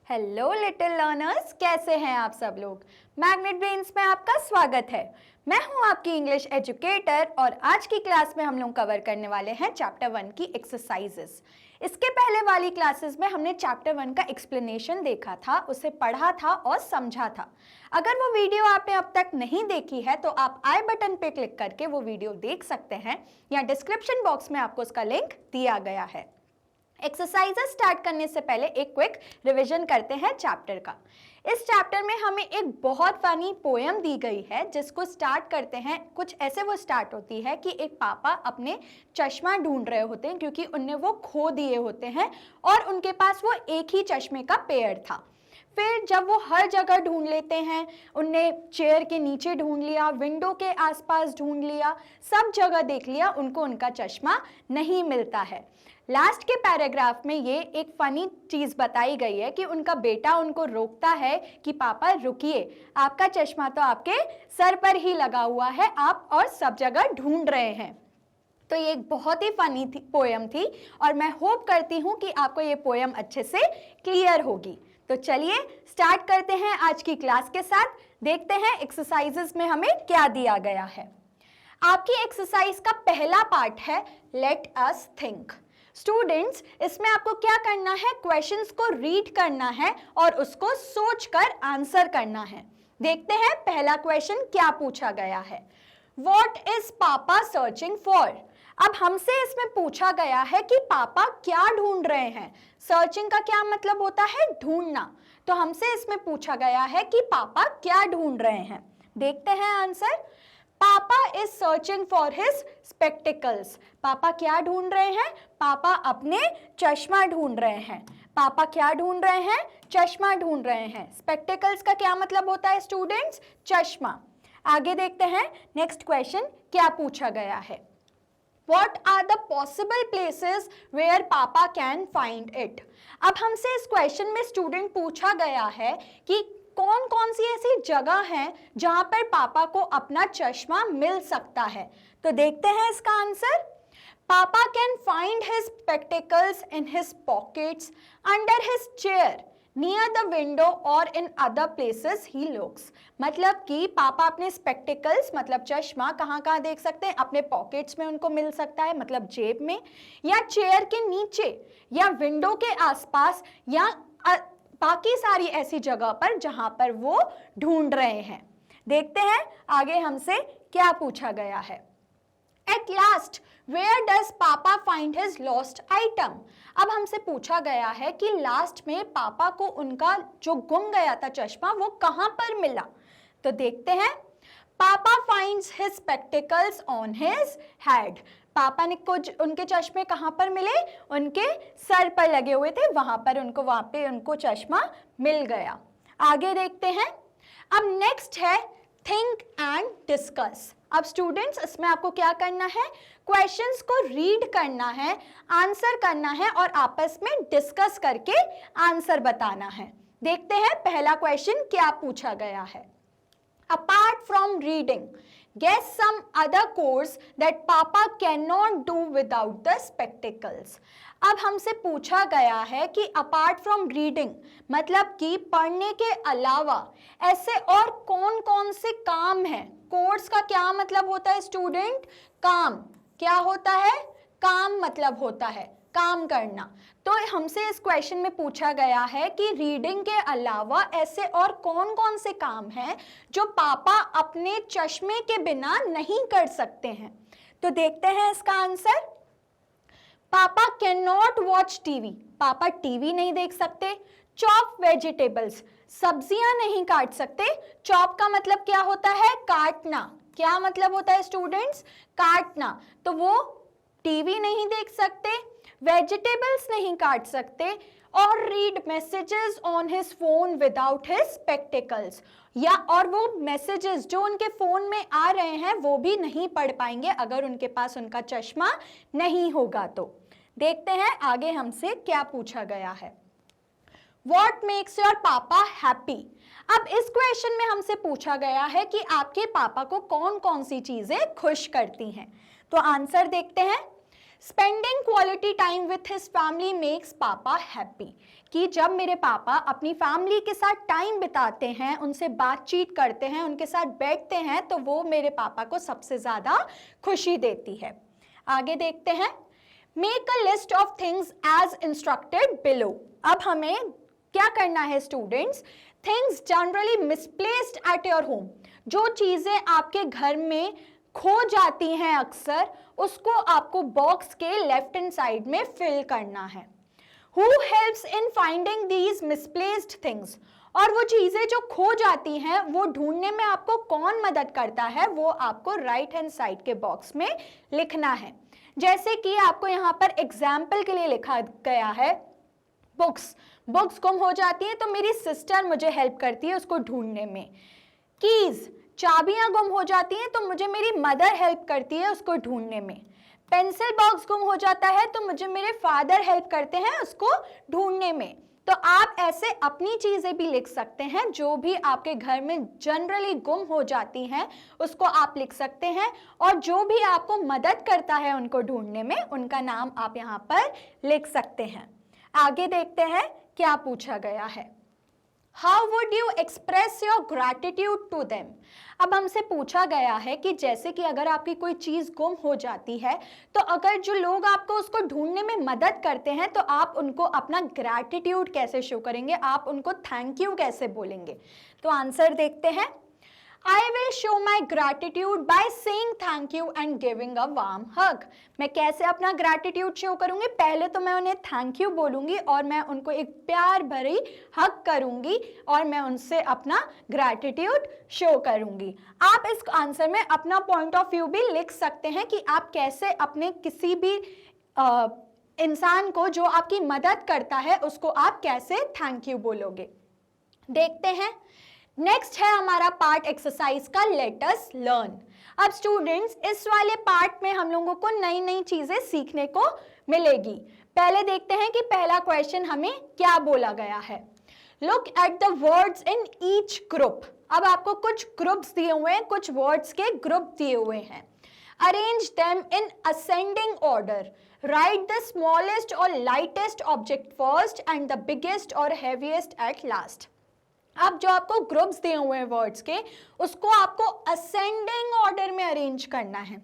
Hello little learners, कैसे हैं आप सब लोग। मैग्नेट ब्रेन्स में आपका स्वागत है। मैं हूं आपकी इंग्लिश एजुकेटर और आज की क्लास में हम लोग कवर करने वाले हैं चैप्टर 1 की एक्सरसाइजेस। इसके पहले वाली क्लासेस में हमने चैप्टर 1 का एक्सप्लेनेशन देखा था, उसे पढ़ा था और समझा था। अगर वो वीडियो आपने अब तक नहीं देखी है तो आप आई बटन पे क्लिक करके वो वीडियो देख सकते हैं या डिस्क्रिप्शन बॉक्स में आपको उसका लिंक दिया गया है। एक्सरसाइजेस स्टार्ट करने से पहले एक क्विक रिवीजन करते हैं चैप्टर का। इस चैप्टर में हमें एक बहुत फनी पोयम दी गई है जिसको स्टार्ट करते हैं, कुछ ऐसे वो स्टार्ट होती है कि एक पापा अपने चश्मा ढूंढ रहे होते हैं क्योंकि उनने वो खो दिए होते हैं और उनके पास वो एक ही चश्मे का पेयर था। फिर जब वो हर जगह ढूंढ लेते हैं, उनने चेयर के नीचे ढूंढ लिया, विंडो के आसपास ढूंढ लिया, सब जगह देख लिया, उनको उनका चश्मा नहीं मिलता है। लास्ट के पैराग्राफ में ये एक फनी चीज़ बताई गई है कि उनका बेटा उनको रोकता है कि पापा रुकिए, आपका चश्मा तो आपके सर पर ही लगा हुआ है, आप और सब जगह ढूंढ रहे हैं। तो ये एक बहुत ही फनी पोयम थी और मैं होप करती हूँ कि आपको ये पोयम अच्छे से क्लियर होगी। तो चलिए स्टार्ट करते हैं आज की क्लास के साथ। देखते हैं एक्सरसाइजेस में हमें क्या दिया गया है। आपकी एक्सरसाइज का पहला पार्ट है लेट अस थिंक। स्टूडेंट्स, इसमें आपको क्या करना है, क्वेश्चंस को रीड करना है और उसको सोचकर आंसर करना है। देखते हैं पहला क्वेश्चन क्या पूछा गया है। व्हाट इज पापा सर्चिंग फॉर। अब हमसे इसमें पूछा गया है कि पापा क्या ढूंढ रहे हैं। सर्चिंग का क्या मतलब होता है, ढूंढना। तो हमसे इसमें पूछा गया है कि पापा क्या ढूंढ रहे हैं। देखते हैं आंसर। पापा is searching for his spectacles. पापा क्या ढूंढ रहे हैं, पापा अपने चश्मा ढूंढ रहे हैं। पापा क्या ढूंढ रहे हैं, चश्मा ढूंढ रहे हैं। स्पेक्टिकल्स का क्या मतलब होता है स्टूडेंट्स, चश्मा। आगे देखते हैं नेक्स्ट क्वेश्चन क्या पूछा गया है। What are the possible places where Papa can find it? अब हमसे इस क्वेश्चन में स्टूडेंट पूछा गया है कि कौन कौन सी ऐसी जगह हैं जहां पर पापा को अपना चश्मा मिल सकता है। तो देखते हैं इसका answer. Papa can find his spectacles in his pockets, under his chair, near the window और in other places he looks. मतलब कि पापा अपने स्पेक्टिकल्स मतलब चश्मा कहाँ कहाँ देख सकते हैं, अपने पॉकेट्स में उनको मिल सकता है मतलब जेब में, या चेयर के नीचे, या विंडो के आसपास, या बाकी सारी ऐसी जगह पर जहां पर वो ढूंढ रहे हैं। देखते हैं आगे हमसे क्या पूछा गया है। At last, where does Papa find his lost item? अब हमसे पूछा गया है कि लास्ट में पापा को उनका जो गुम गया था चश्मा वो कहां पर मिला। तो देखते हैं। पापा finds his spectacles on his head. पापा ने कुछ उनके चश्मे कहां पर मिले, उनके सर पर लगे हुए थे, वहां पे उनको चश्मा मिल गया। आगे देखते हैं। अब नेक्स्ट है थिंक एंड डिस्कस। अब स्टूडेंट्स, इसमें आपको क्या करना है, क्वेश्चंस को रीड करना है, आंसर करना है और आपस में डिस्कस करके आंसर बताना है। देखते हैं पहला क्वेश्चन क्या पूछा गया है। Apart from reading, guess some other course that Papa cannot do without the spectacles. अब हमसे पूछा गया है कि अपार्ट फ्रॉम रीडिंग मतलब कि पढ़ने के अलावा ऐसे और कौन कौन से काम हैं। कोर्स का क्या मतलब होता है स्टूडेंट, काम। क्या होता है, काम मतलब होता है काम करना। तो हमसे इस क्वेश्चन में पूछा गया है कि रीडिंग के अलावा ऐसे और कौन कौन से काम हैं जो पापा अपने चश्मे के बिना नहीं कर सकते हैं। तो देखते हैं इसका answer. Papa can not watch TV. पापा टीवी नहीं देख सकते। चॉप वेजिटेबल्स, सब्जियां नहीं काट सकते। चॉप का मतलब क्या होता है, काटना। क्या मतलब होता है स्टूडेंट्स, काटना। तो वो टीवी नहीं देख सकते, वेजिटेबल्स नहीं काट सकते और read messages on his phone without his spectacles, या और वो मैसेजेस जो उनके फोन में आ रहे हैं वो भी नहीं पढ़ पाएंगे अगर उनके पास उनका चश्मा नहीं होगा। तो देखते हैं आगे हमसे क्या पूछा गया है। What makes your papa happy? अब इस क्वेश्चन में हमसे पूछा गया है कि आपके पापा को कौन कौन सी चीजें खुश करती हैं। तो आंसर देखते हैं। Spending quality time with his family makes पापा हैप्पी, कि जब मेरे पापा अपनी फैमिली के साथ टाइम बिताते हैं, उनसे बातचीत करते हैं, उनके साथ बैठते हैं, तो वो मेरे पापा को सबसे ज़्यादा खुशी देती है। आगे देखते हैं, make a list of things as instructed below. अब हमें क्या करना है students, things generally misplaced at your home, जो चीज़ें आपके घर में खो जाती हैं अक्सर, उसको आपको बॉक्स के लेफ्ट हैंड साइड में फिल करना है। Who helps in finding these misplaced things? और वो चीज़ें जो खो जाती हैं वो ढूंढने में आपको कौन मदद करता है, वो आपको राइट हैंड साइड के बॉक्स में लिखना है। जैसे कि आपको यहाँ पर एग्जाम्पल के लिए लिखा गया है, बुक्स गुम हो जाती हैं तो मेरी सिस्टर मुझे हेल्प करती है उसको ढूंढने में। कीज, चाबियां गुम हो जाती हैं तो मुझे मेरी मदर हेल्प करती है उसको ढूंढने में। पेंसिल बॉक्स गुम हो जाता है तो मुझे मेरे फादर हेल्प करते हैं उसको ढूंढने में। तो आप ऐसे अपनी चीज़ें भी लिख सकते हैं, जो भी आपके घर में जनरली गुम हो जाती हैं उसको आप लिख सकते हैं, और जो भी आपको मदद करता है उनको ढूंढने में, उनका नाम आप यहाँ पर लिख सकते हैं। आगे देखते हैं क्या पूछा गया है। How would you express your gratitude to them? अब हमसे पूछा गया है कि जैसे कि अगर आपकी कोई चीज़ गुम हो जाती है तो अगर जो लोग आपको उसको ढूंढने में मदद करते हैं तो आप उनको अपना ग्रैटिट्यूड कैसे शो करेंगे, आप उनको थैंक यू कैसे बोलेंगे। तो आंसर देखते हैं, I will show my gratitude by saying thank you and giving a warm hug. मैं कैसे अपना ग्रैटिट्यूड शो करूंगी, पहले तो मैं उन्हें थैंक यू बोलूंगी और मैं उनको एक प्यार भरी हग करूंगी और मैं उनसे अपना ग्रैटिट्यूड शो करूंगी। आप इस आंसर में अपना पॉइंट ऑफ व्यू भी लिख सकते हैं कि आप कैसे अपने किसी भी इंसान को जो आपकी मदद करता है उसको आप कैसे थैंक यू बोलोगे। देखते हैं, नेक्स्ट है हमारा पार्ट एक्सरसाइज का, लेट अस लर्न। अब स्टूडेंट्स इस वाले पार्ट में हम लोगों को नई नई चीजें सीखने को मिलेगी। पहले देखते हैं कि पहला क्वेश्चन हमें क्या बोला गया है। Look at the words in each group. अब आपको कुछ ग्रुप्स दिए हुए हैं, कुछ वर्ड्स के ग्रुप दिए हुए हैं। Arrange them in ascending order. Right the smallest और lightest object first and the biggest और हैवीएस्ट एट लास्ट। अब जो आपको ग्रुप्स दिए हुए हैं वर्ड्स के, उसको आपको असेंडिंग ऑर्डर में अरेंज करना है।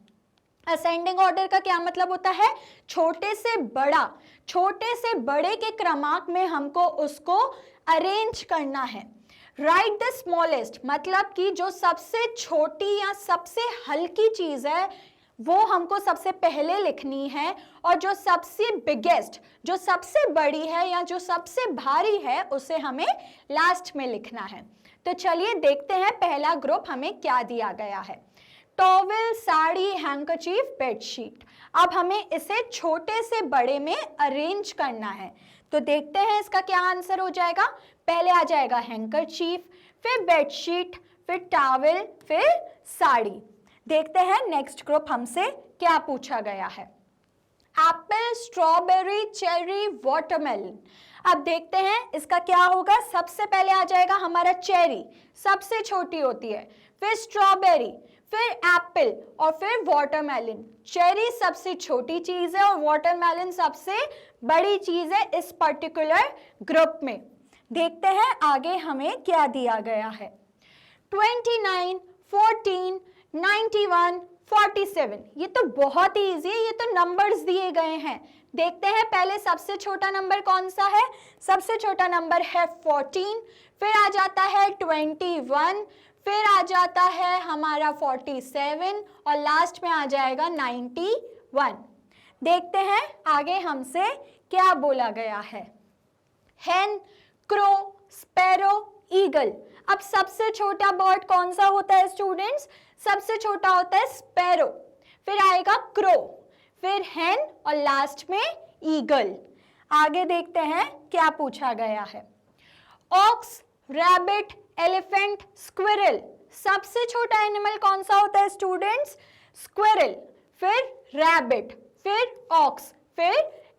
असेंडिंग ऑर्डर का क्या मतलब होता है, छोटे से बड़ा, छोटे से बड़े के क्रमांक में हमको उसको अरेंज करना है। राइट द स्मॉलेस्ट मतलब कि जो सबसे छोटी या सबसे हल्की चीज है वो हमको सबसे पहले लिखनी है, और जो सबसे बिगेस्ट, जो सबसे बड़ी है या जो सबसे भारी है, उसे हमें लास्ट में लिखना है। तो चलिए देखते हैं पहला ग्रुप हमें क्या दिया गया है। Towel, sari, handkerchief, bedsheet. अब हमें इसे छोटे से बड़े में अरेंज करना है। तो देखते हैं इसका क्या आंसर हो जाएगा। पहले आ जाएगा हैंकरचीफ, फिर बेडशीट, फिर टॉवेल, फिर साड़ी। देखते हैं नेक्स्ट ग्रुप हमसे क्या पूछा गया है। Apple, strawberry, cherry, watermelon. अब देखते हैं इसका क्या होगा। सबसे पहले आ जाएगा हमारा चेरी, सबसे छोटी होती है, फिर स्ट्रॉबेरी, फिर एप्पल और फिर वाटरमेलन। चेरी सबसे छोटी चीज है और वाटरमेलन सबसे बड़ी चीज है इस पर्टिकुलर ग्रुप में। देखते हैं आगे हमें क्या दिया गया है। 29, 14, 91, 47। ये तो बहुत ही इजी है, ये तो नंबर्स दिए गए हैं। देखते हैं पहले सबसे छोटा नंबर कौन सा है। सबसे छोटा नंबर है 14, फिर आ जाता है 21, फिर आ जाता है हमारा 47 और लास्ट में आ जाएगा 91। देखते हैं आगे हमसे क्या बोला गया है। हेन, क्रो, स्पैरो, ईगल। अब सबसे छोटा बर्ड कौन सा होता है स्टूडेंट्स, सबसे छोटा होता है स्पैरो, फिर आएगा क्रो, फिर हेन और लास्ट में ईगल। आगे देखते हैं क्या पूछा गया है। Ox, rabbit, elephant, squirrel. सबसे छोटा एनिमल कौन सा होता है स्टूडेंट्स, स्क्विरल, फिर रैबिट, फिर ऑक्स, फिर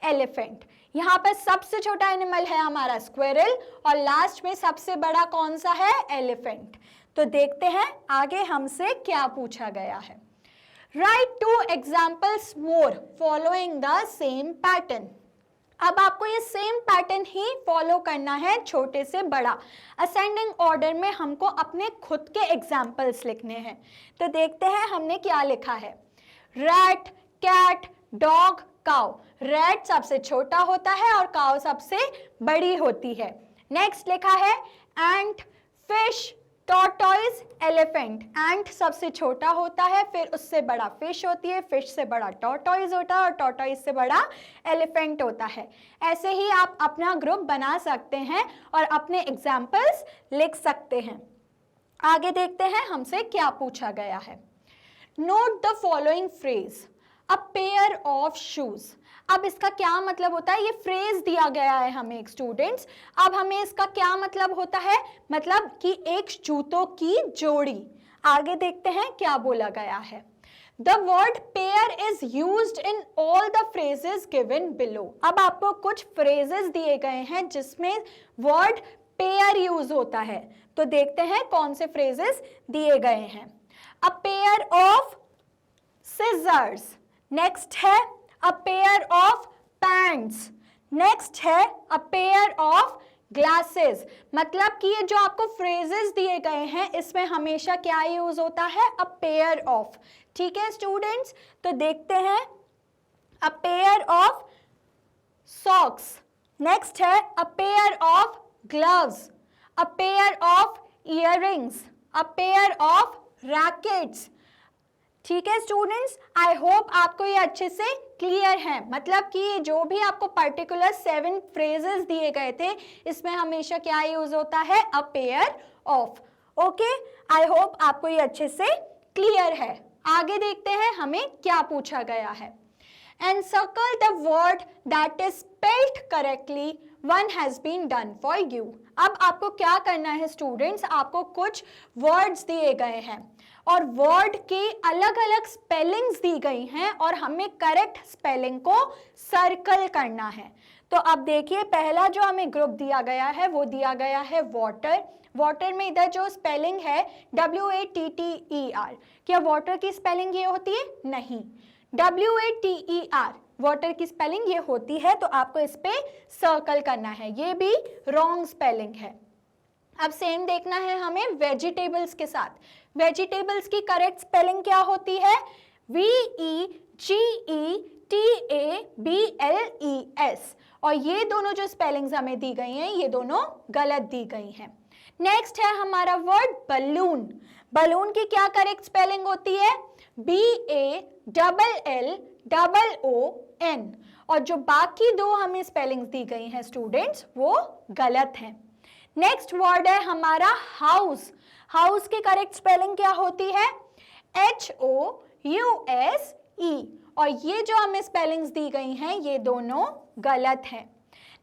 एलिफेंट। यहाँ पर सबसे छोटा एनिमल है हमारा स्क्विरल और लास्ट में सबसे बड़ा कौन सा है, एलिफेंट। तो देखते हैं आगे हमसे क्या पूछा गया है। Right 2 examples more following the same pattern. अब आपको ये सेम पैटर्न ही फॉलो करना है, छोटे से बड़ा असेंडिंग ऑर्डर में हमको अपने खुद के एग्जाम्पल्स लिखने हैं। तो देखते हैं हमने क्या लिखा है। Rat, cat, dog, cow. Rat सबसे छोटा होता है और काउ सबसे बड़ी होती है। नेक्स्ट लिखा है एंट, फिश, टॉर्टोइज, एलिफेंट। एंट सबसे छोटा होता है, फिर उससे बड़ा फिश होती है, फिश से बड़ा टॉर्टोइज होता है और टॉर्टोइज से बड़ा एलिफेंट होता है। ऐसे ही आप अपना ग्रुप बना सकते हैं और अपने एग्जाम्पल्स लिख सकते हैं। आगे देखते हैं हमसे क्या पूछा गया है। Note the following phrase, a pair of shoes. अब इसका क्या मतलब होता है, ये फ्रेज दिया गया है हमें एक स्टूडेंट्स। अब हमें इसका क्या मतलब होता है, मतलब कि एक जूतों की जोड़ी। आगे देखते हैं क्या बोला गया है। The word pair is used in all the phrases given below. अब आपको कुछ फ्रेजेस दिए गए हैं जिसमें वर्ड पेयर यूज होता है, तो देखते हैं कौन से फ्रेजेस दिए गए हैं। A pair of scissors, next है a pair of pants, next है a pair of glasses। मतलब कि ये जो आपको फ्रेजेस दिए गए हैं इसमें हमेशा क्या यूज होता है, a pair of। ठीक है स्टूडेंट्स, तो देखते हैं a pair of socks, next है a pair of gloves, a pair of earrings, a pair of rackets। ठीक है स्टूडेंट्स, आई होप आपको ये अच्छे से क्लियर है। मतलब कि ये जो भी आपको पर्टिकुलर 7 फ्रेजेस दिए गए थे इसमें हमेशा क्या यूज होता है, a pair of. Okay, I hope आपको ये अच्छे से क्लियर है। आगे देखते हैं हमें क्या पूछा गया है। Encircle the word that is spelled correctly, one has been done for you. अब आपको क्या करना है स्टूडेंट्स, आपको कुछ वर्ड्स दिए गए हैं और वर्ड के अलग अलग स्पेलिंग्स दी गई हैं और हमें करेक्ट स्पेलिंग को सर्कल करना है। तो अब देखिए पहला जो हमें ग्रुप दिया गया है वो दिया गया है वाटर। वाटर में इधर जो स्पेलिंग है WATTER, क्या वाटर की स्पेलिंग ये होती है? नहीं, WATER वाटर की स्पेलिंग ये होती है, तो आपको इस पे सर्कल करना है, ये भी रॉन्ग स्पेलिंग है। अब सेम देखना है हमें वेजिटेबल्स के साथ। वेजिटेबल्स की करेक्ट स्पेलिंग क्या होती है? VEGETABLES। और ये दोनों जो स्पेलिंग्स हमें दी गई हैं ये दोनों गलत दी गई हैं। नेक्स्ट है हमारा वर्ड बलून। बलून की क्या करेक्ट स्पेलिंग होती है? BALLLOON। और जो बाकी दो हमें स्पेलिंग्स दी गई हैं स्टूडेंट्स वो गलत हैं। नेक्स्ट वर्ड है हमारा हाउस। हाउस की करेक्ट स्पेलिंग क्या होती है? HOUSE। और ये जो हमें स्पेलिंग्स दी गई हैं ये दोनों गलत हैं।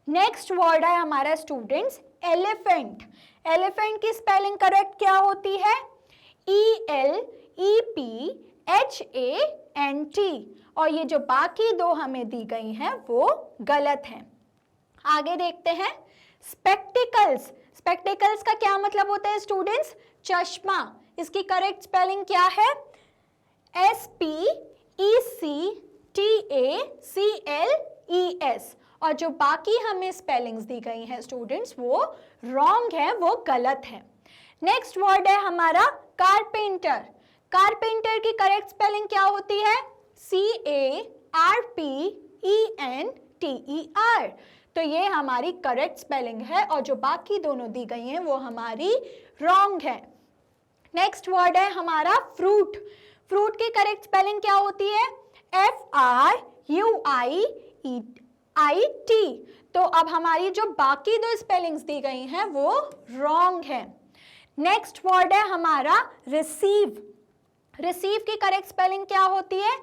नेक्स्ट वर्ड है हमारा स्टूडेंट्स एलिफेंट। एलिफेंट की स्पेलिंग करेक्ट क्या होती है? ELEPHANT। और ये जो बाकी दो हमें दी गई हैं वो गलत हैं। आगे देखते हैं स्पेक्टिकल्स। स्पेक्टिकल्स का क्या मतलब होता है स्टूडेंट्स? चश्मा। इसकी करेक्ट स्पेलिंग क्या है? SPECTACLES। और जो बाकी हमें स्पेलिंग्स दी गई हैं स्टूडेंट्स वो रॉन्ग है, वो गलत है। नेक्स्ट वर्ड है हमारा कारपेंटर। कारपेंटर की करेक्ट स्पेलिंग क्या होती है? CARPENTER। तो ये हमारी करेक्ट स्पेलिंग है और जो बाकी दोनों दी गई हैं वो हमारी रॉन्ग है। नेक्स्ट वर्ड है हमारा फ्रूट। फ्रूट की करेक्ट स्पेलिंग क्या होती है? FRUIT। तो अब हमारी जो बाकी दो स्पेलिंग्स दी गई हैं वो रॉन्ग है। नेक्स्ट वर्ड है हमारा रिसीव। रिसीव की करेक्ट स्पेलिंग क्या होती है?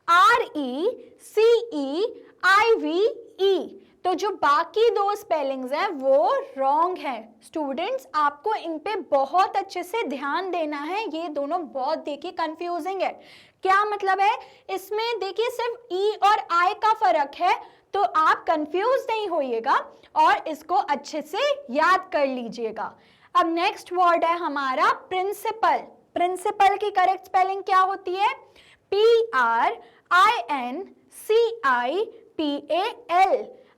RECEIVE। तो जो बाकी दो स्पेलिंग्स हैं वो रॉन्ग है। स्टूडेंट्स आपको इन पे बहुत अच्छे से ध्यान देना है, ये दोनों बहुत देखिए कंफ्यूजिंग है। क्या मतलब है इसमें? देखिए सिर्फ ई और आई का फर्क है, तो आप कंफ्यूज नहीं होइएगा और इसको अच्छे से याद कर लीजिएगा। अब नेक्स्ट वर्ड है हमारा प्रिंसिपल। प्रिंसिपल की करेक्ट स्पेलिंग क्या होती है? PRINCIPAL।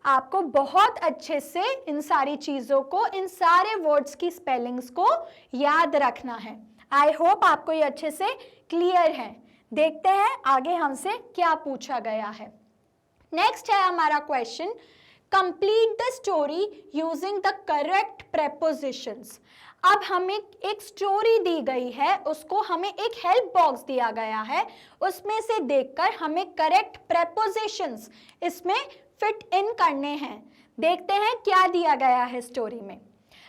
आपको बहुत अच्छे से इन सारी चीजों को, इन सारे वर्ड्स की स्पेलिंग्स को याद रखना है। आई होप आपको ये अच्छे से क्लियर है। देखते हैं आगे हमसे क्या पूछा गया है। नेक्स्ट है हमारा question, complete the story using the correct prepositions. अब हमें एक स्टोरी दी गई है, उसको हमें एक हेल्प बॉक्स दिया गया है, उसमें से देखकर हमें करेक्ट प्रेपोजिशंस इसमें फिट इन करने हैं। देखते हैं क्या दिया गया है स्टोरी में।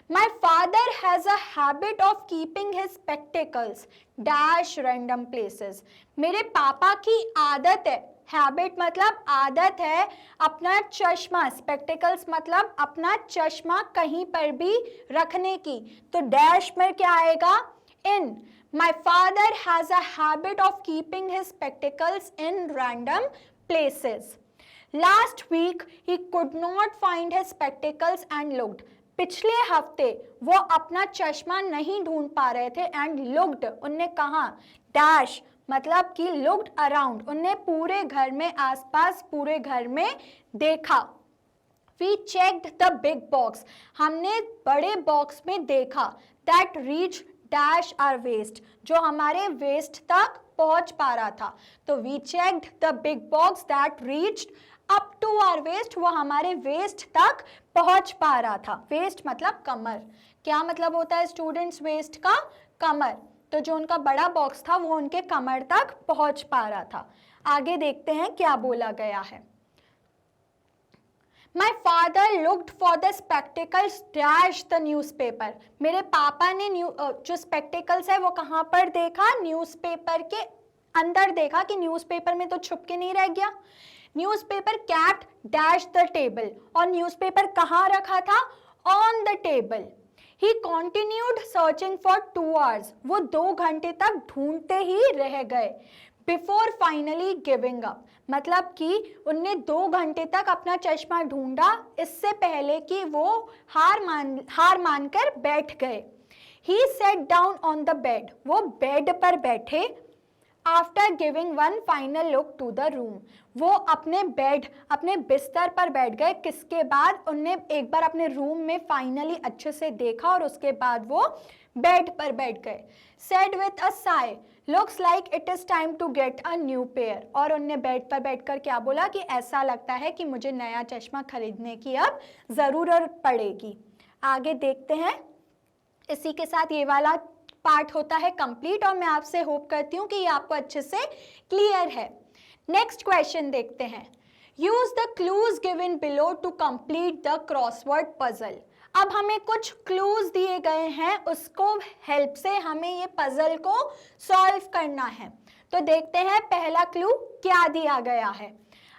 My father has a habit of keeping his spectacles dash random places। मेरे पापा की आदत है, हैबिट मतलब आदत है, अपना चश्मा, स्पेक्टिकल्स मतलब अपना चश्मा कहीं पर भी रखने की, तो डैश में क्या आएगा, इन। My father has a habit of keeping his spectacles in random places। Last week he could not find his spectacles and looked। पिछले हफ्ते वो अपना चश्मा नहीं ढूंढ पा रहे थे, एंड लुक्ड उनने कहा, डैश मतलब कि लुक्ड अराउंड, उनने पूरे घर में, आसपास पूरे घर में देखा। We checked the big box, हमने बड़े बॉक्स में देखा, that reach dash our waist, जो हमारे वेस्ट तक पहुंच पा रहा था। तो we checked the big box that reached up to our waist, वो हमारे वेस्ट तक पहुंच पा रहा था। वेस्ट मतलब कमर। क्या मतलब होता है स्टूडेंट्स वेस्ट का, कमर। तो जो उनका बड़ा बॉक्स था वो उनके कमर तक पहुंच पा रहा था। आगे देखते हैं क्या बोला गया है। My father looked for the spectacles dash the newspaper। मेरे पापा ने जो स्पेक्टिकल्स है वो कहाँ पर देखा, न्यूज़पेपर के अंदर देखा, कि न्यूज़पेपर में तो छुप के नहीं रह गया। Newspaper kept dash the table, और न्यूज़पेपर कहाँ रखा था, on the table. He continued searching for 2 hours, वो 2 घंटे तक ढूंढते ही रह गए। बिफोर फाइनली गिविंग अप, मतलब कि उनने 2 घंटे तक अपना चश्मा ढूंढा, इससे पहले कि वो हार मानकर बैठ गए। He sat down on the bed, वो बेड पर बैठे। After giving one final look to the room, वो अपने बेड, अपने बिस्तर पर बैठ गए। किसके बाद, उनने एक बार अपने रूम में फाइनली अच्छे से देखा और उसके बाद वो बेड पर बैठ गए। Said with a sigh, looks like it is time to get a new pair, और उनने बेड पर बैठकर क्या बोला कि ऐसा लगता है कि मुझे नया चश्मा खरीदने की अब ज़रूरत पड़ेगी। आगे देखते हैं। इसी के साथ ये वाला पार्ट होता है कंप्लीट, और मैं आपसे होप करती हूँ कि ये आपको अच्छे से क्लियर है। नेक्स्ट क्वेश्चन देखते हैं। Use the clues given below to complete the crossword puzzle. अब हमें कुछ क्लूज दिए गए हैं, उसको हेल्प से हमें ये पजल को सॉल्व करना है। तो देखते हैं पहला क्लू क्या दिया गया है।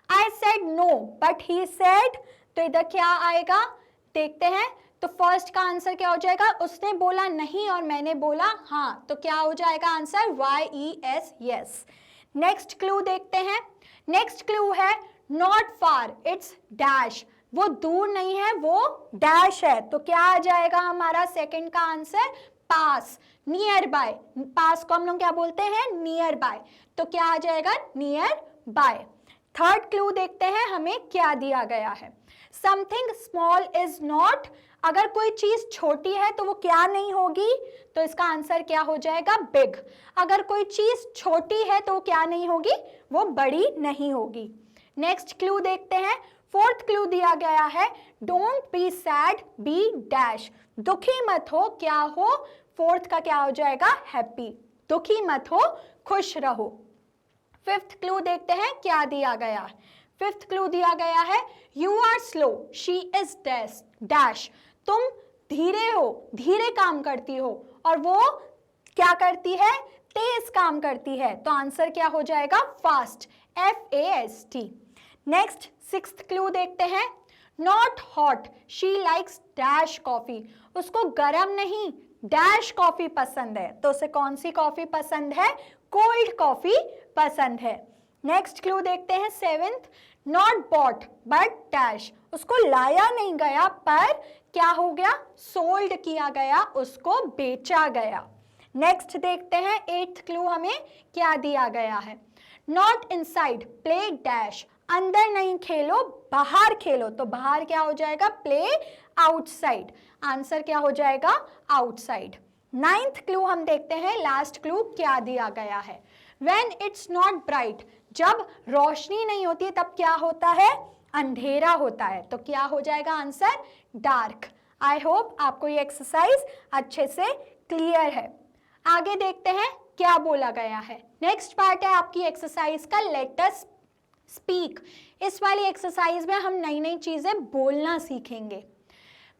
I said no but he said, तो इधर क्या आएगा देखते हैं। तो फर्स्ट का आंसर क्या हो जाएगा, उसने बोला नहीं और मैंने बोला हाँ, तो क्या हो जाएगा answer, YES, yes. Next clue देखते हैं। नेक्स्ट क्लू है नॉट फार इट्स डैश, वो दूर नहीं है, वो डैश है, तो क्या आ जाएगा हमारा सेकंड का आंसर, पास, नियर बाय। पास को हम लोग क्या बोलते हैं, नियर बाय, तो क्या आ जाएगा नियर बाय। थर्ड क्लू देखते हैं हमें क्या दिया गया है। समथिंग स्मॉल इज नॉट, अगर कोई चीज छोटी है तो वो क्या नहीं होगी, तो इसका आंसर क्या हो जाएगा, बिग। अगर कोई चीज छोटी है तो क्या नहीं होगी, वो बड़ी नहीं होगी। नेक्स्ट क्लू देखते हैं। फोर्थ क्लू दिया गया है don't be sad be dash, दुखी मत हो, क्या हो, फोर्थ का क्या हो जाएगा, हैप्पी, दुखी मत हो, खुश रहो। फिफ्थ क्लू देखते हैं क्या दिया गया है। फिफ्थ क्लू दिया गया है you are slow she is dash, तुम धीरे हो, धीरे काम करती हो, और वो क्या करती है, तेज काम करती है, तो आंसर क्या हो जाएगा, fast, FAST। Next sixth clue देखते हैं। Not hot she likes dash coffee, उसको गरम नहीं डैश कॉफी पसंद है, तो उसे कौन सी कॉफी पसंद है, कोल्ड कॉफी पसंद है। नेक्स्ट क्लू देखते हैं seventh. Not bought but dash, उसको लाया नहीं गया पर क्या हो गया, सोल्ड किया गया, उसको बेचा गया। नेक्स्ट देखते हैं एट्थ क्लू हमें क्या दिया गया है। नॉट इनसाइड, प्ले डैश, अंदर नहीं खेलो बाहर खेलो, तो बाहर क्या हो जाएगा, प्ले आउटसाइड, आंसर क्या हो जाएगा, आउटसाइड। 9th क्लू हम देखते हैं, लास्ट क्लू क्या दिया गया है, व्हेन इट्स नॉट ब्राइट, जब रोशनी नहीं होती तब क्या होता है, अंधेरा होता है, तो क्या हो जाएगा आंसर, डार्क। आई होप आपको ये एक्सरसाइज अच्छे से क्लियर है। आगे देखते हैं क्या बोला गया है। नेक्स्ट पार्ट है आपकी एक्सरसाइज का, लेट अस स्पीक। इस वाली एक्सरसाइज में हम नई नई चीजें बोलना सीखेंगे।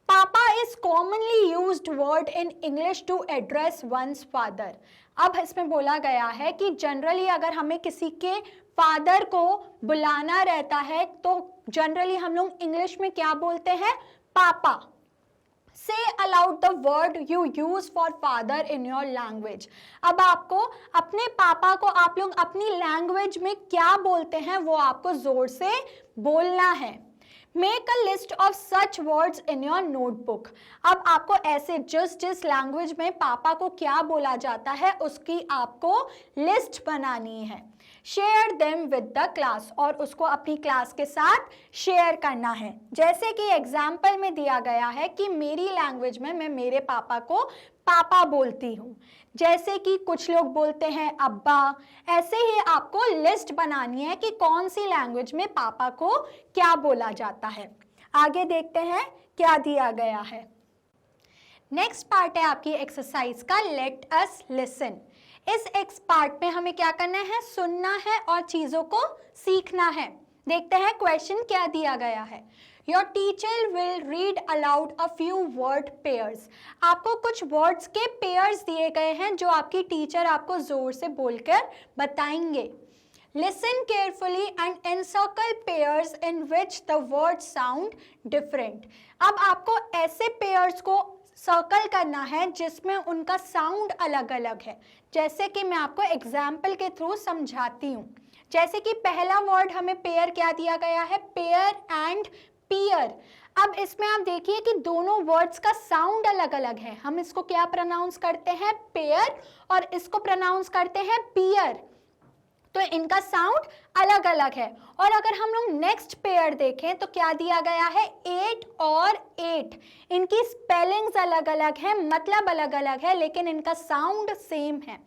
Papa is commonly used word in English to address one's father. अब इसमें बोला गया है कि जनरली अगर हमें किसी के फादर को बुलाना रहता है तो जनरली हम लोग इंग्लिश में क्या बोलते हैं, पापा। Say aloud the word you use for father in your language। अब आपको अपने पापा को आप लोग अपनी लैंग्वेज में क्या बोलते हैं वो आपको जोर से बोलना है। Make a list of such words in your notebook। अब आपको ऐसे जिस लैंग्वेज में पापा को क्या बोला जाता है उसकी आपको लिस्ट बनानी है। Share them with the class, और उसको अपनी क्लास के साथ शेयर करना है। जैसे कि एग्जाम्पल में दिया गया है कि मेरी लैंग्वेज में मैं मेरे पापा को पापा बोलती हूँ, जैसे कि कुछ लोग बोलते हैं अब्बा। ऐसे ही आपको लिस्ट बनानी है कि कौन सी लैंग्वेज में पापा को क्या बोला जाता है। आगे देखते हैं क्या दिया गया है। नेक्स्ट पार्ट है आपकी एक्सरसाइज का, लेट अस लिसन। इस एक्स पार्ट में हमें क्या करना है, सुनना है और चीजों को सीखना है। देखते हैं क्वेश्चन क्या दिया गया है। Your teacher will read aloud a few word pairs. आपको कुछ वर्ड्स के पेयर्स दिए गए हैं जो आपकी टीचर आपको जोर से बोलकर बताएंगे। Listen carefully and encircle pairs in which the word sound different. अब आपको ऐसे पेयर्स को सर्कल करना है जिसमें उनका साउंड अलग अलग है। जैसे कि मैं आपको एग्जाम्पल के थ्रू समझाती हूँ। जैसे कि पहला वर्ड हमें पेयर क्या दिया गया है, पेयर एंड पियर। अब इसमें आप देखिए कि दोनों वर्ड्स का साउंड अलग अलग है। हम इसको क्या प्रोनाउंस करते हैं, पेयर, और इसको प्रोनाउंस करते हैं पियर, तो इनका साउंड अलग अलग है। और अगर हम लोग नेक्स्ट पेयर देखें तो क्या दिया गया है, 8 और 8। इनकी स्पेलिंग्स अलग अलग है, मतलब अलग अलग है, लेकिन इनका साउंड सेम है।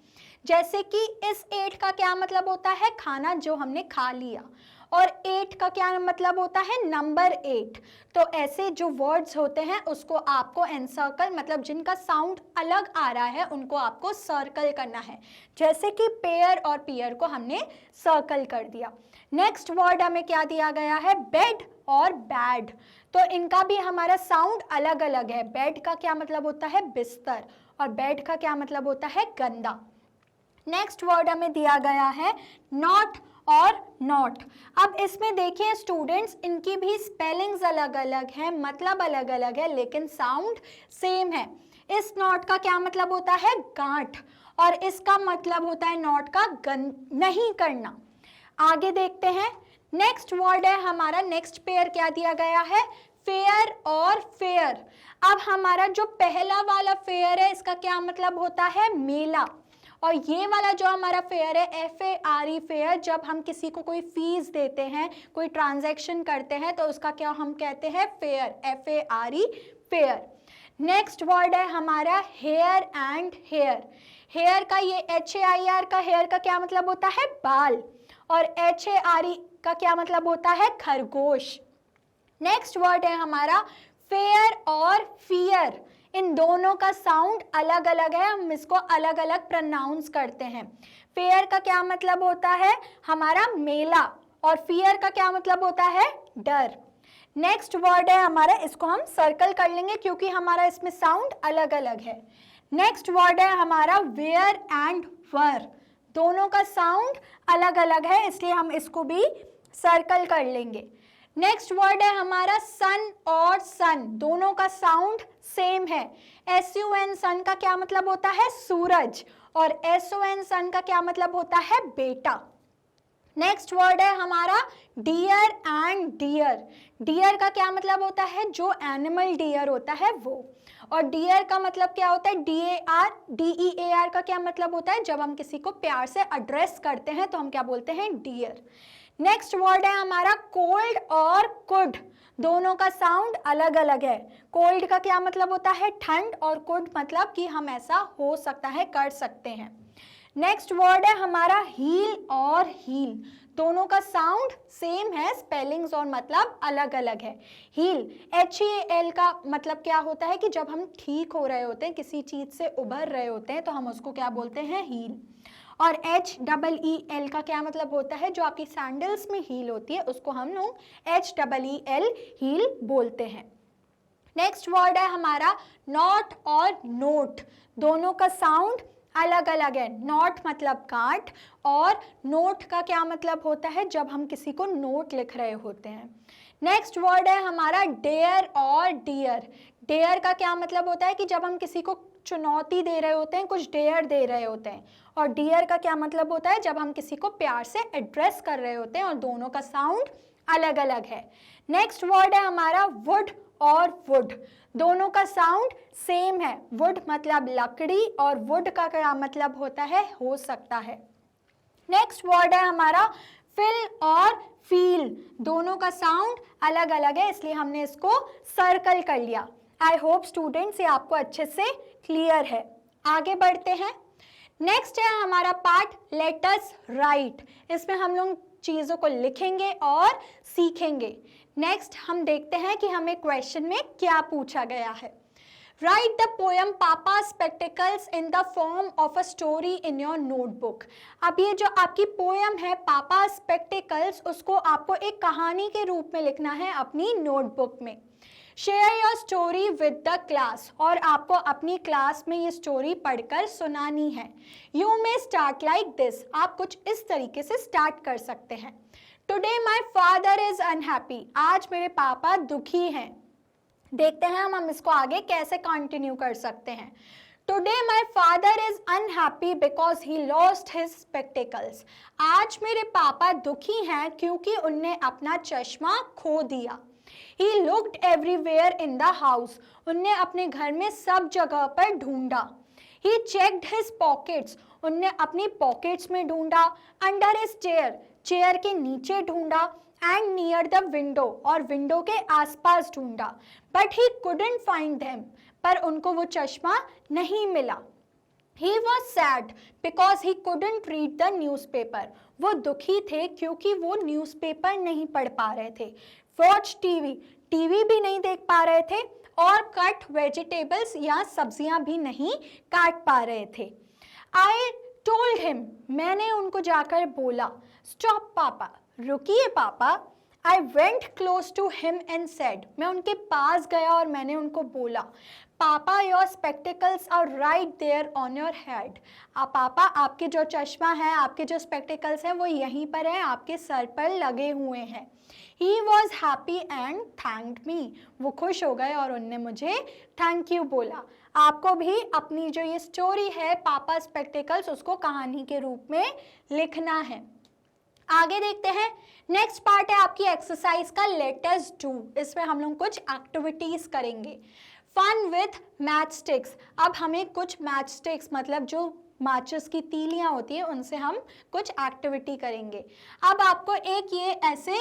जैसे कि इस 8 का क्या मतलब होता है, खाना जो हमने खा लिया, और 8 का क्या मतलब होता है, नंबर 8। तो ऐसे जो वर्ड्स होते हैं उसको आपको एनसर्कल, मतलब जिनका साउंड अलग आ रहा है उनको आपको सर्कल करना है। जैसे कि पेयर और पियर को हमने सर्कल कर दिया। नेक्स्ट वर्ड हमें क्या दिया गया है, बेड और बैड। तो इनका भी हमारा साउंड अलग अलग है। बेड का क्या मतलब होता है, बिस्तर, और बेड का क्या मतलब होता है, गंदा। नेक्स्ट वर्ड हमें दिया गया है नॉट और नॉट। अब इसमें देखिए स्टूडेंट्स, इनकी भी स्पेलिंग्स अलग अलग है, मतलब अलग अलग है, लेकिन साउंड सेम है। इस नॉट का क्या मतलब होता है, गांठ, और इसका मतलब होता है नॉट का नहीं करना। आगे देखते हैं। नेक्स्ट वर्ड है हमारा, नेक्स्ट पेयर क्या दिया गया है, फेयर और फेयर। अब हमारा जो पहला वाला फेयर है इसका क्या मतलब होता है, मेला, और ये वाला जो हमारा फेयर है, FARE फेयर, जब हम किसी को कोई फीस देते हैं, कोई ट्रांजैक्शन करते हैं तो उसका क्या हम कहते हैं, fair, FARE fair. Next word है हमारा हेयर एंड हेयर। हेयर का ये HAIR का हेयर का क्या मतलब होता है, बाल, और HARE का क्या मतलब होता है, खरगोश। नेक्स्ट वर्ड है हमारा फेयर और फियर। इन दोनों का साउंड अलग अलग है, हम इसको अलग अलग प्रोनाउंस करते हैं। फेयर का क्या मतलब होता है हमारा मेला, और फियर का क्या मतलब होता है, डर। नेक्स्ट वर्ड है हमारा, इसको हम सर्कल कर लेंगे क्योंकि हमारा इसमें साउंड अलग अलग है। नेक्स्ट वर्ड है हमारा वेयर एंड वर। दोनों का साउंड अलग अलग है, इसलिए हम इसको भी सर्कल कर लेंगे। नेक्स्ट वर्ड है हमारा सन और सन। दोनों का साउंड सेम है। SUN सन का क्या मतलब होता है, सूरज, और SON सन का क्या मतलब होता है, बेटा। नेक्स्ट वर्ड है हमारा डियर एंड डियर। डियर का क्या मतलब होता है, जो एनिमल डियर होता है वो, और डियर का मतलब क्या होता है, DAR, DEAR का क्या मतलब होता है, जब हम किसी को प्यार से एड्रेस करते हैं तो हम क्या बोलते हैं, डियर। नेक्स्ट वर्ड है हमारा कोल्ड और कुड, दोनों का साउंड अलग अलग है। कोल्ड का क्या मतलब होता है, ठंड, और कुड मतलब कि हम ऐसा हो सकता है, कर सकते हैं। नेक्स्ट वर्ड है हमारा हील और हील, दोनों का साउंड सेम है, स्पेलिंग्स और मतलब अलग अलग है। हील, HEAL का मतलब क्या होता है कि जब हम ठीक हो रहे होते हैं, किसी चीज से उभर रहे होते हैं तो हम उसको क्या बोलते हैं, हील। और HEEL का क्या मतलब होता है, जो आपकी सैंडल्स में हील होती है उसको हम लोग HEEL हील बोलते हैं। नेक्स्ट वर्ड है हमारा नॉट और नोट, दोनों का साउंड अलग अलग है। नॉट मतलब काट, और नोट का क्या मतलब होता है, जब हम किसी को नोट लिख रहे होते हैं। नेक्स्ट वर्ड है हमारा डेयर और डियर, डेयर का क्या मतलब होता है कि जब हम किसी को चुनौती दे रहे होते हैं, कुछ डेयर दे रहे होते हैं। और डियर का क्या मतलब होता है, जब हम किसी को प्यार से एड्रेस कर रहे होते हैं, और दोनों का साउंड अलग अलग है। नेक्स्ट वर्ड है हमारा वुड और वुड, दोनों का साउंड सेम है। वुड मतलब लकड़ी, और वुड का क्या मतलब होता है, हो सकता है। नेक्स्ट वर्ड है हमारा फिल और फील, दोनों का साउंड अलग अलग है, इसलिए हमने इसको सर्कल कर लिया। आई होप स्टूडेंट्स ये आपको अच्छे से क्लियर है। आगे बढ़ते हैं। नेक्स्ट है हमारा पार्ट लेट अस राइट, इसमें हम लोग चीज़ों को लिखेंगे और सीखेंगे। नेक्स्ट हम देखते हैं कि हमें क्वेश्चन में क्या पूछा गया है। राइट द पोएम पापा spectacles in the form of a story in your notebook. अब ये जो आपकी पोएम है पापा स्पेक्टिकल्स, उसको आपको एक कहानी के रूप में लिखना है अपनी नोटबुक में। Share your story with the class, और आपको अपनी क्लास में ये स्टोरी पढ़कर सुनानी है। You may start like this, आप कुछ इस तरीके से स्टार्ट कर सकते हैं। Today my father is unhappy, आज मेरे पापा दुखी हैं। देखते हैं हम इसको आगे कैसे कंटिन्यू कर सकते हैं। Today my father is unhappy because he lost his spectacles, आज मेरे पापा दुखी हैं क्योंकि उनने अपना चश्मा खो दिया। He looked everywhere in the house, उनने अपने घर में सब जगह पर ढूंढा। He checked his pockets, उनने अपनी पॉकेट्स में ढूंढा। Under his chair, चेयर के नीचे ढूंढा। And near the window, और विंडो के आसपास ढूंढा। But he couldn't find them, पर उनको वो चश्मा नहीं मिला। He was sad because he couldn't read the newspaper, वो दुखी थे क्योंकि वो न्यूज़पेपर नहीं पढ़ पा रहे थे। Watch TV, टीवी भी नहीं देख पा रहे थे, और कट वेजिटेबल्स या सब्जियां भी नहीं काट पा रहे थे। I told him, मैंने उनको जाकर बोला। Stop पापा, रुकिए पापा। I went close to him and said, मैं उनके पास गया और मैंने उनको बोला, papa your spectacles are right there on your head. Papa आपके जो चश्मा है, आपके जो स्पेक्टिकल्स हैं वो यहीं पर हैं, आपके सर पर लगे हुए हैं। He was happy and thanked me, वो खुश हो गए और उनने मुझे थैंक यू बोला। आपको भी अपनी जो ये स्टोरी है पापा स्पेक्टिकल्स, उसको कहानी के रूप में लिखना है। आगे देखते हैं। नेक्स्ट पार्ट है आपकी एक्सरसाइज का लेट अस डू, इसमें हम लोग कुछ एक्टिविटीज करेंगे। फन विथ मैच स्टिक्स, अब हमें कुछ मैच स्टिक्स मतलब जो माचिस की तीलियां होती है उनसे हम कुछ एक्टिविटी करेंगे। अब आपको एक ये ऐसे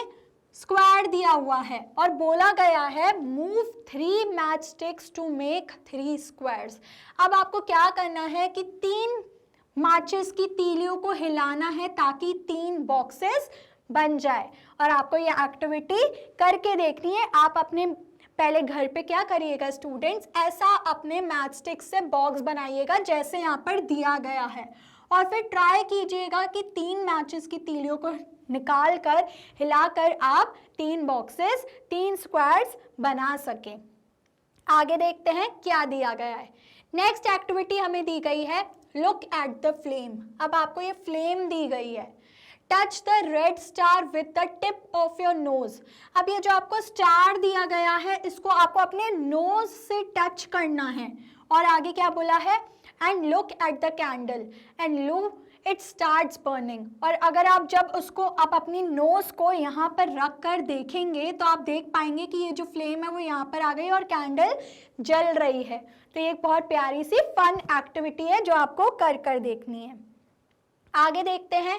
स्क्वायर दिया हुआ है और बोला गया है move 3 matchsticks to make 3 squares. अब आपको क्या करना है कि 3 माचिस की तीलियों को हिलाना है ताकि 3 बॉक्सेस बन जाए, और आपको ये एक्टिविटी करके देखनी है। आप अपने पहले घर पे क्या करिएगा स्टूडेंट्स, ऐसा अपने मैच स्टिक से बॉक्स बनाइएगा जैसे यहाँ पर दिया गया है, और फिर ट्राई कीजिएगा कि 3 मैचेस की तीलियों को निकाल कर हिलाकर आप 3 बॉक्सेस 3 स्क्वायर्स बना सकें। आगे देखते हैं क्या दिया गया है। नेक्स्ट एक्टिविटी हमें दी गई है लुक एट द फ्लेम। अब आपको ये फ्लेम दी गई है। Touch the red star with the tip of your nose. अब ये जो आपको स्टार दिया गया है इसको आपको अपने नोज से टच करना है, और आगे क्या बोला है and look at the candle and it starts burning. और अगर आप जब उसको आप अपनी नोज को यहाँ पर रख कर देखेंगे तो आप देख पाएंगे कि ये जो फ्लेम है वो यहाँ पर आ गई और कैंडल जल रही है। तो ये एक बहुत प्यारी सी फन एक्टिविटी है जो आपको कर देखनी है। आगे देखते हैं।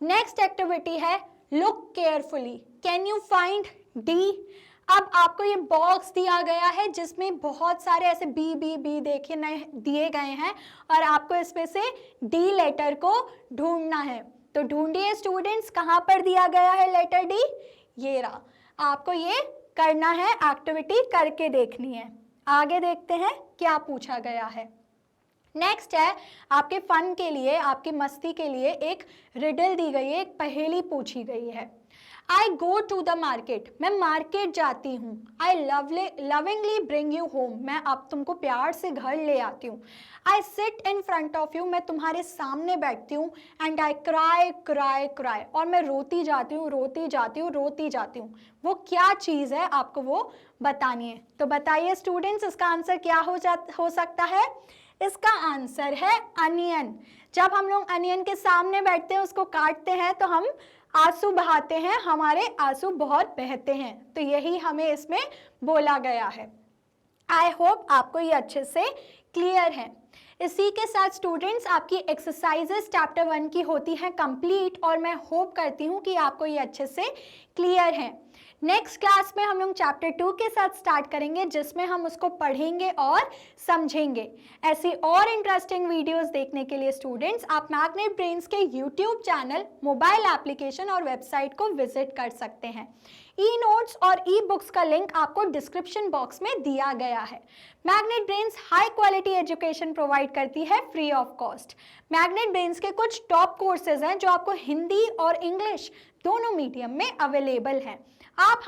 नेक्स्ट एक्टिविटी है look carefully. Can you find D? अब आपको ये बॉक्स दिया गया है जिसमें बहुत सारे ऐसे बी बी बी दिए गए हैं और आपको इसमें से डी लेटर को ढूंढना है। तो ढूंढिए स्टूडेंट्स, कहाँ पर दिया गया है लेटर डी? ये रहा। आपको ये करना है, एक्टिविटी करके देखनी है। आगे देखते हैं क्या पूछा गया है। नेक्स्ट है आपके फन के लिए, आपकी मस्ती के लिए एक रिडल दी गई है, एक पहेली पूछी गई है। आई गो टू द मार्केट, मैं मार्केट जाती हूँ। आई लविंगली ब्रिंग यू होम, मैं अब तुमको प्यार से घर ले आती हूँ। I sit in front of you, मैं तुम्हारे सामने बैठती हूँ। And I cry cry cry, और मैं रोती जाती हूँ रोती जाती हूँ रोती जाती हूँ। वो क्या चीज़ है आपको वो बतानी है। तो बताइए स्टूडेंट्स, इसका आंसर क्या हो सकता है? इसका आंसर है अनियन। जब हम लोग अनियन के सामने बैठते हैं, उसको काटते हैं तो हम आंसू बहाते हैं, हमारे आंसू बहुत बहते हैं। तो यही हमें इसमें बोला गया है। आई होप आपको ये अच्छे से क्लियर है। इसी के साथ स्टूडेंट्स आपकी एक्सरसाइजेस चैप्टर 1 की होती हैं कंप्लीट, और मैं होप करती हूँ कि आपको ये अच्छे से क्लियर है। नेक्स्ट क्लास में हम लोग चैप्टर 2 के साथ स्टार्ट करेंगे जिसमें हम उसको पढ़ेंगे और समझेंगे। ऐसी और इंटरेस्टिंग वीडियोस देखने के लिए स्टूडेंट्स आप मैग्नेट ब्रेन्स के यूट्यूब चैनल, मोबाइल एप्लीकेशन और वेबसाइट को विजिट कर सकते हैं। ई नोट्स और ई बुक्स का लिंक आपको डिस्क्रिप्शन बॉक्स में दिया गया है। Magnet brains high quality education provide करती है free of cost. Magnet brains के कुछ टॉप कोर्सेज हैं जो आपको हिंदी और इंग्लिश दोनों मीडियम में अवेलेबल हैं। आप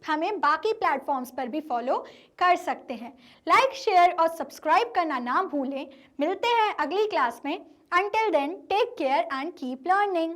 हमें बाकी प्लेटफॉर्म्स पर भी फॉलो कर सकते हैं। लाइक, शेयर और सब्सक्राइब करना ना भूलें। मिलते हैं अगली क्लास में। Until then, take care and keep learning.